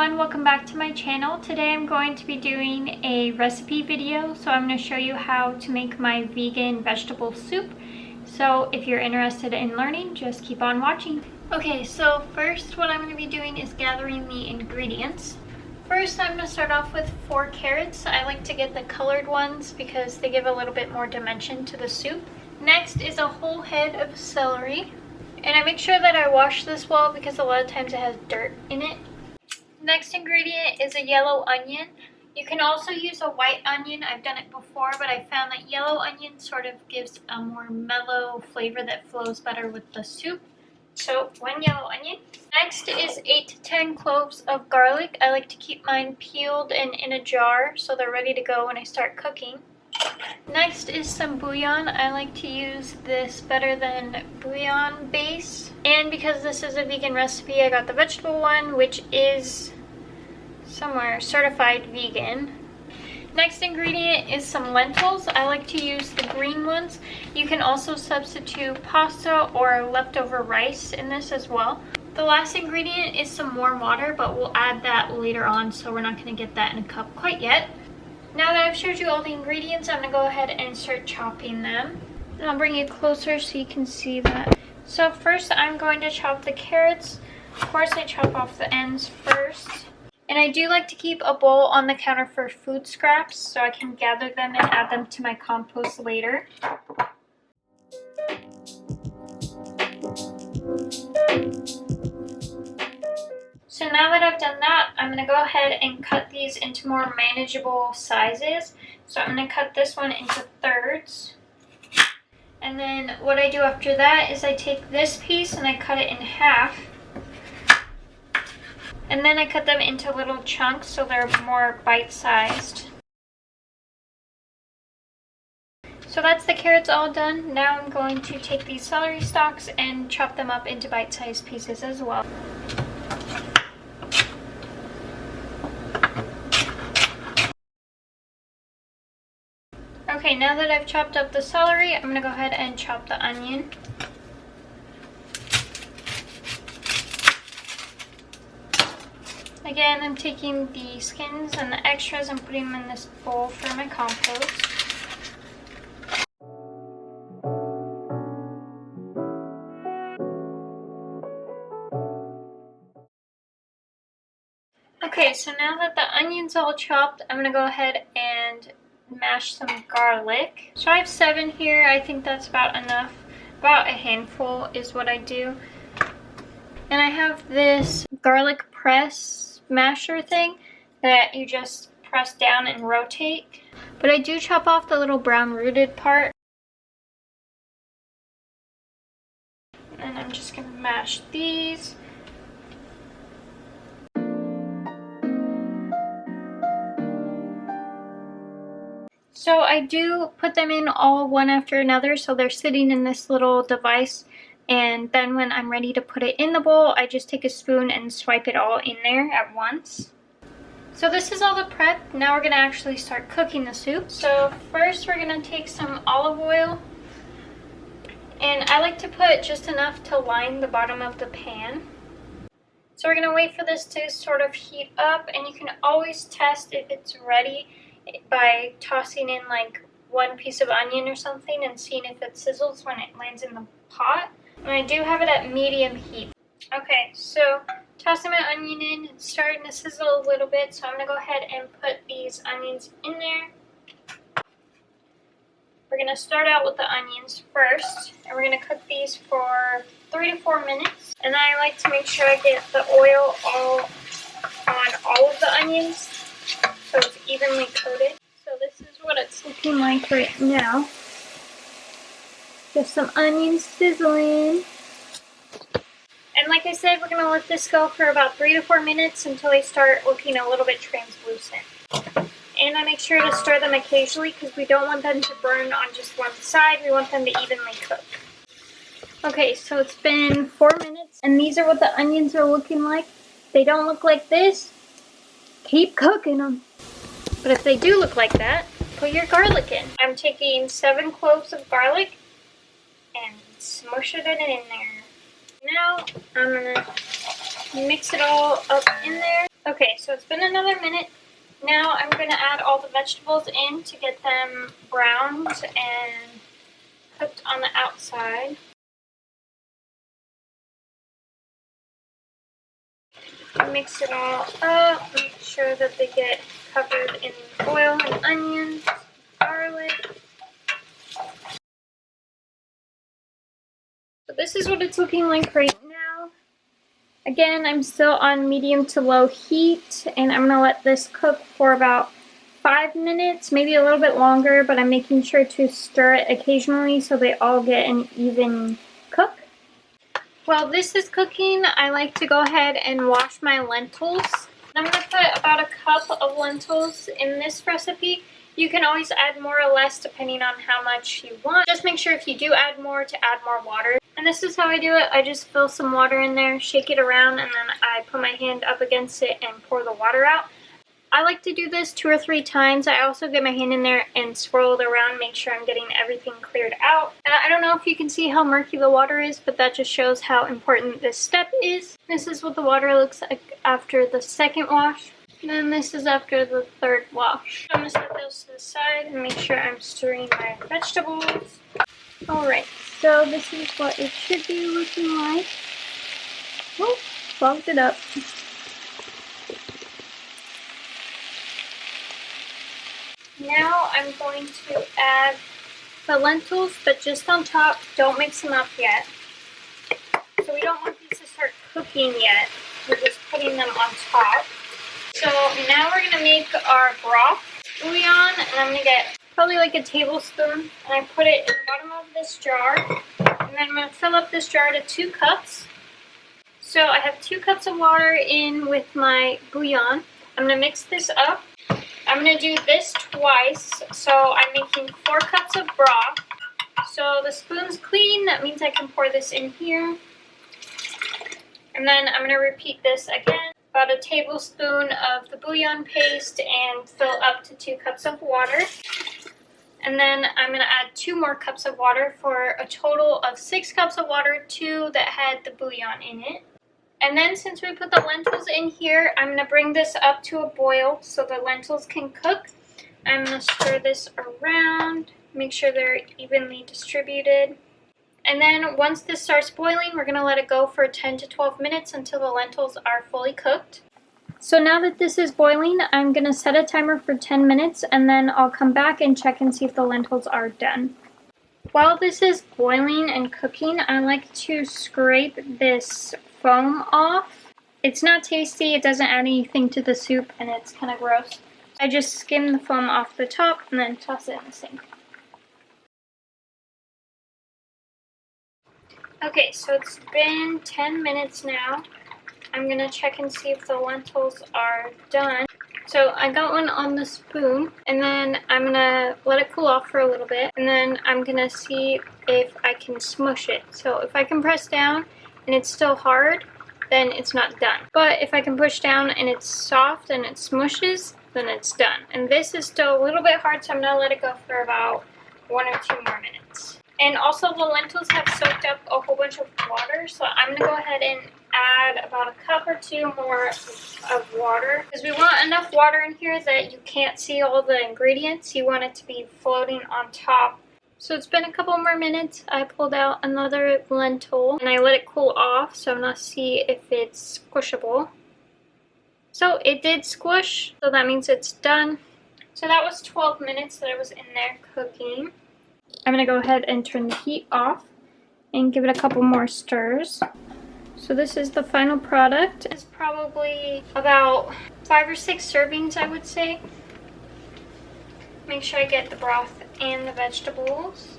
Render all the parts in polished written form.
everyone, welcome back to my channel. Today I'm going to be doing a recipe video. So I'm going to show you how to make my vegan vegetable soup. So if you're interested in learning, just keep on watching. Okay, so first what I'm going to be doing is gathering the ingredients. First I'm going to start off with 4 carrots. I like to get the colored ones because they give a little bit more dimension to the soup. Next is a whole head of celery. And I make sure that I wash this well because a lot of times it has dirt in it. Next ingredient is a yellow onion. You can also use a white onion. I've done it before, but I found that yellow onion sort of gives a more mellow flavor that flows better with the soup. So 1 yellow onion. Next is 8 to 10 cloves of garlic. I like to keep mine peeled and in a jar so they're ready to go when I start cooking. Next is some bouillon. I like to use this Better Than bouillon base. And because this is a vegan recipe, I got the vegetable one, which is somewhere certified vegan. Next ingredient is some lentils. I like to use the green ones. You can also substitute pasta or leftover rice in this as well. The last ingredient is some warm water, but we'll add that later on, so we're not going to get that in a cup quite yet. Now that I've showed you all the ingredients, I'm going to go ahead and start chopping them. And I'll bring it closer so you can see that. So first I'm going to chop the carrots. Of course I chop off the ends first. And I do like to keep a bowl on the counter for food scraps so I can gather them and add them to my compost later. So now that I've done that, I'm going to go ahead and cut these into more manageable sizes. So I'm going to cut this one into thirds. And then what I do after that is I take this piece and I cut it in half. And then I cut them into little chunks so they're more bite-sized. So that's the carrots all done. Now I'm going to take these celery stalks and chop them up into bite-sized pieces as well. Okay, now that I've chopped up the celery, I'm going to go ahead and chop the onion. Again, I'm taking the skins and the extras and putting them in this bowl for my compost. Okay, so now that the onion's all chopped, I'm going to go ahead and mash some garlic. So I have 7 here. I think that's about enough. About a handful is what I do. And I have this garlic press masher thing that you just press down and rotate. But I do chop off the little brown rooted part. And I'm just going to mash these. So I do put them in all one after another, so they're sitting in this little device, and then when I'm ready to put it in the bowl, I just take a spoon and swipe it all in there at once. So this is all the prep. Now we're going to actually start cooking the soup. So first we're going to take some olive oil, and I like to put just enough to line the bottom of the pan. So we're going to wait for this to sort of heat up, and you can always test if it's ready by tossing in like 1 piece of onion or something and seeing if it sizzles when it lands in the pot. And I do have it at medium heat. Okay, so tossing my onion in, it's starting to sizzle a little bit, so I'm going to go ahead and put these onions in there. We're going to start out with the onions first, and we're going to cook these for 3 to 4 minutes. And I like to make sure I get the oil all on all of the onions, so it's evenly coated. So this is what it's looking like right now. Just some onions sizzling. And like I said, we're going to let this go for about 3 to 4 minutes until they start looking a little bit translucent. And I make sure to stir them occasionally because we don't want them to burn on just one side. We want them to evenly cook. Okay, so it's been 4 minutes, and these are what the onions are looking like. If they don't look like this, keep cooking them. But if they do look like that, put your garlic in. I'm taking 7 cloves of garlic and smushing it in there. Now I'm gonna mix it all up in there. Okay, so it's been another minute. Now I'm going to add all the vegetables in to get them browned and cooked on the outside. Mix it all up, make sure that they get covered in oil and onions, garlic. So this is what it's looking like right now. Again, I'm still on medium to low heat, and I'm going to let this cook for about 5 minutes, maybe a little bit longer, but I'm making sure to stir it occasionally so they all get an even cook. While this is cooking, I like to go ahead and wash my lentils. I'm going to put about a cup of lentils in this recipe. You can always add more or less depending on how much you want. Just make sure if you do add more to add more water. And this is how I do it. I just fill some water in there, shake it around, and then I put my hand up against it and pour the water out. I like to do this 2 or 3 times. I also get my hand in there and swirl it around, make sure I'm getting everything cleared out. I don't know if you can see how murky the water is, but that just shows how important this step is. This is what the water looks like after the second wash. And then this is after the third wash. I'm going to set those to the side and make sure I'm stirring my vegetables. Alright, so this is what it should be looking like. Oh, clogged it up. Now I'm going to add the lentils, but just on top. Don't mix them up yet. So we don't want these to start cooking yet. We're just putting them on top. So now we're going to make our broth bouillon, and I'm going to get probably like a tablespoon, and I put it in the bottom of this jar. And then I'm going to fill up this jar to 2 cups. So I have 2 cups of water in with my bouillon. I'm going to mix this up. I'm going to do this twice, so I'm making 4 cups of broth. So the spoon's clean, that means I can pour this in here. And then I'm going to repeat this again. About a tablespoon of the bouillon paste and fill up to 2 cups of water. And then I'm going to add 2 more cups of water for a total of 6 cups of water, 2 that had the bouillon in it. And then since we put the lentils in here, I'm going to bring this up to a boil so the lentils can cook. I'm going to stir this around, make sure they're evenly distributed. And then once this starts boiling, we're going to let it go for 10 to 12 minutes until the lentils are fully cooked. So now that this is boiling, I'm going to set a timer for 10 minutes and then I'll come back and check and see if the lentils are done. While this is boiling and cooking, I like to scrape this foam off. It's not tasty, it doesn't add anything to the soup, and it's kind of gross. I just skim the foam off the top and then toss it in the sink. Okay, so it's been 10 minutes now. I'm going to check and see if the lentils are done. So I got one on the spoon, and then I'm going to let it cool off for a little bit, and then I'm going to see if I can smush it. So if I can press down and it's still hard, then it's not done. But if I can push down and it's soft and it smushes, then it's done. And this is still a little bit hard, so I'm going to let it go for about 1 or 2 more minutes. And also the lentils have soaked up a whole bunch of water, so I'm going to go ahead and add about a cup or 2 more of water. Because we want enough water in here that you can't see all the ingredients. You want it to be floating on top. So it's been a couple more minutes. I pulled out another lentil and I let it cool off, so I'm going to see if it's squishable. So it did squish, so that means it's done. So that was 12 minutes that I was in there cooking. I'm going to go ahead and turn the heat off and give it a couple more stirs. So this is the final product. It's probably about 5 or 6 servings, I would say. Make sure I get the broth and the vegetables.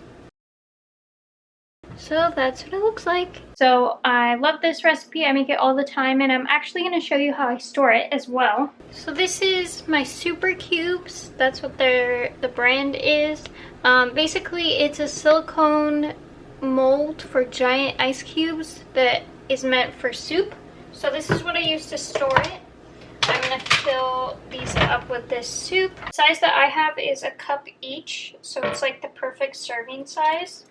So that's what it looks like. So I love this recipe. I make it all the time, and I'm actually going to show you how I store it as well. So this is my Super Cubes. That's what the brand is. Basically, it's a silicone mold for giant ice cubes that is meant for soup. So this is what I use to store it. I'm going to fill these up with this soup. The size that I have is a cup each, so it's like the perfect serving size.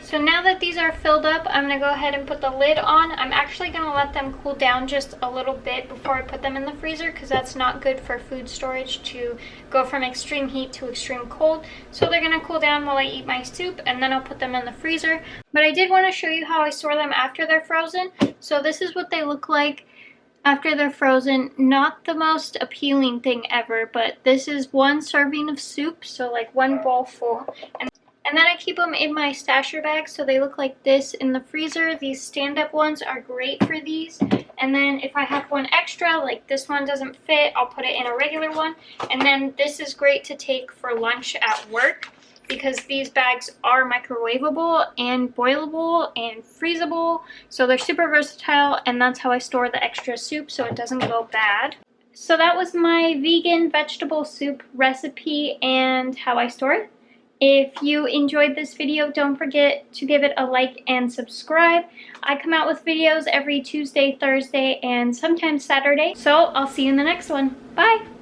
So now that these are filled up, I'm going to go ahead and put the lid on. I'm actually going to let them cool down just a little bit before I put them in the freezer, because that's not good for food storage to go from extreme heat to extreme cold. So they're going to cool down while I eat my soup, and then I'll put them in the freezer. But I did want to show you how I store them after they're frozen. So this is what they look like after they're frozen. Not the most appealing thing ever, but this is one serving of soup, so like one bowl full. And then I keep them in my stasher bag, so they look like this in the freezer. These stand-up ones are great for these. And then if I have one extra, like this one doesn't fit, I'll put it in a regular one. And then this is great to take for lunch at work, because these bags are microwavable and boilable and freezable. So they're super versatile, and that's how I store the extra soup so it doesn't go bad. So that was my vegan vegetable soup recipe and how I store it. If you enjoyed this video, don't forget to give it a like and subscribe. I come out with videos every Tuesday, Thursday, and sometimes Saturday. So I'll see you in the next one. Bye!